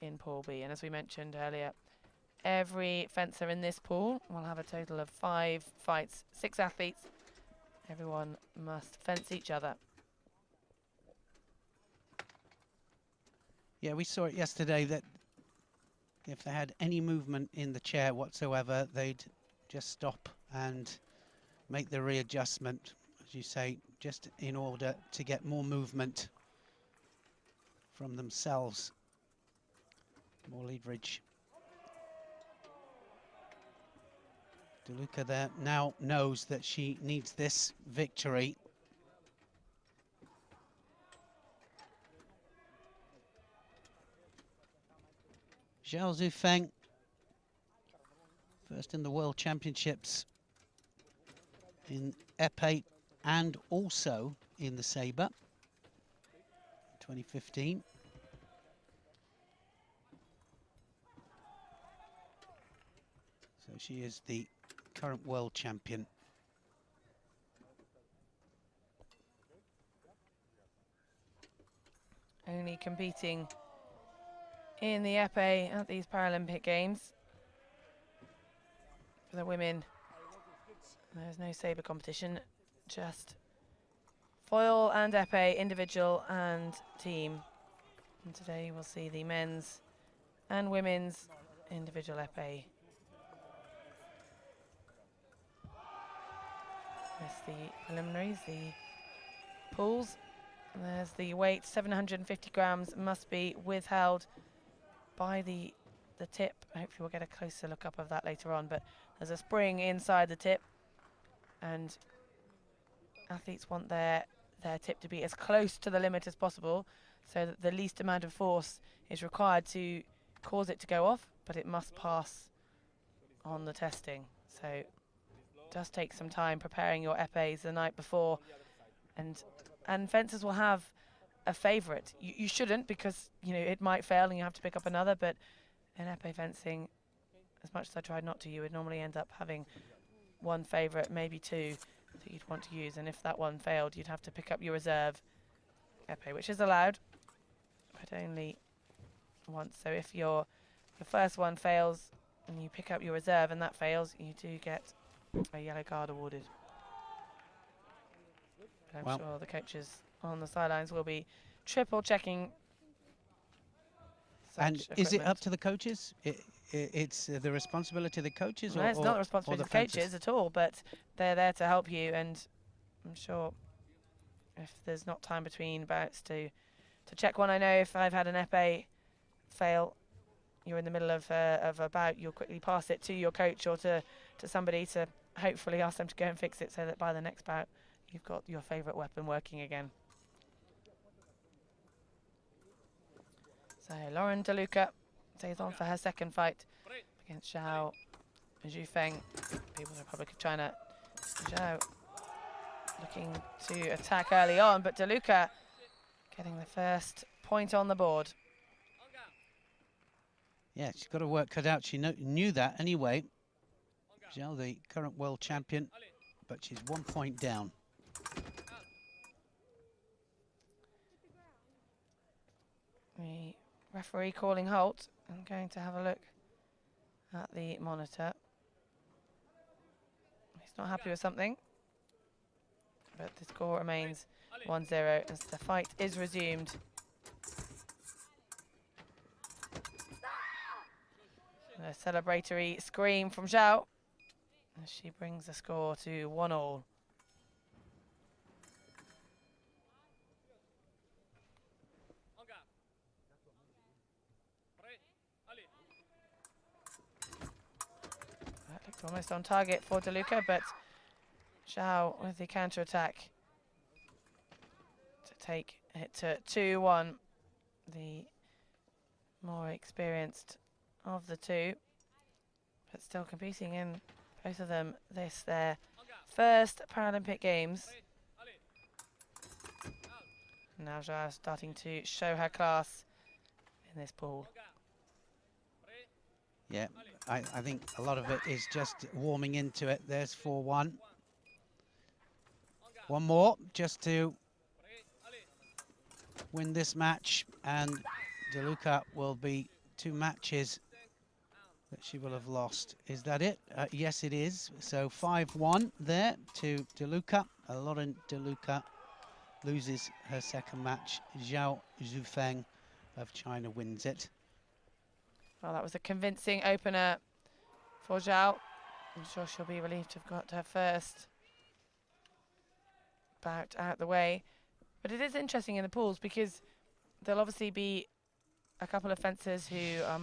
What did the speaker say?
in Pool B. And as we mentioned earlier, every fencer in this pool will have a total of 5 fights, 6 athletes. Everyone must fence each other. Yeah, we saw it yesterday that if they had any movement in the chair whatsoever, they'd just stop and make the readjustment, as you say, just in order to get more movement from themselves, more leverage. DeLuca there now knows that she needs this victory. XUFENG, first in the World Championships in épée and also in the sabre, 2015. So she is the current world champion. Only competing in the épée at these Paralympic Games. For the women, there's no sabre competition, just foil and épée, individual and team. And today we'll see the men's and women's individual épée. There's the preliminaries, the pools. And there's the weight, 750 grams, must be withheld by the tip. Hopefully we'll get a closer look up of that later on, but there's a spring inside the tip, and athletes want their tip to be as close to the limit as possible so that the least amount of force is required to cause it to go off, but it must pass on the testing. So it does take some time preparing your épées the night before, and fencers will have a favourite. You shouldn't, because it might fail and you have to pick up another, but in épée fencing, as much as I tried not to, you would normally end up having one favourite, maybe 2 that you'd want to use, and if that one failed, you'd have to pick up your reserve épée, which is allowed, but only once. So if your first one fails and you pick up your reserve and that fails, you do get a yellow card awarded. But I'm sure the coaches on the sidelines will be triple checking. And is it up to the coaches? It's the responsibility of the coaches? No, or, it's not the responsibility of the coaches at all, but they're there to help you, and I'm sure if there's not time between bouts to check one. I know if I've had an épée fail, you're in the middle of a bout, you'll quickly pass it to your coach or to somebody to hopefully ask them to go and fix it, so that by the next bout you've got your favourite weapon working again. So Lauren DeLuca stays on for her second fight against XUFENG, People's Republic of China. Zhao looking to attack early on, but DeLuca getting the first point on the board. Yeah, she's got her work cut out. She knew that anyway. Zhao, the current world champion, but she's 1 point down. The referee calling halt. I'm going to have a look at the monitor. He's not happy with something, but the score remains 1-0 as the fight is resumed. A celebratory scream from Zhao as she brings the score to 1-1. That looked almost on target for DeLuca, but Zhao with the counter-attack to take it to 2-1. The more experienced of the two, but still competing in both of them. This their first Paralympic Games. Now Zhao starting to show her class in this pool. Yeah, I think a lot of it is just warming into it. There's 4-1. One more just to win this match, and DeLuca will be 2 matches that she will have lost. Is that it? Yes, it is. So 5-1 there to DELUCA. Lauren DELUCA loses her second match. Zhao XUFENG of China wins it. Well, that was a convincing opener for Zhao. I'm sure she'll be relieved to have got her first bout out the way. But it is interesting in the pools because there'll obviously be a couple of fencers who are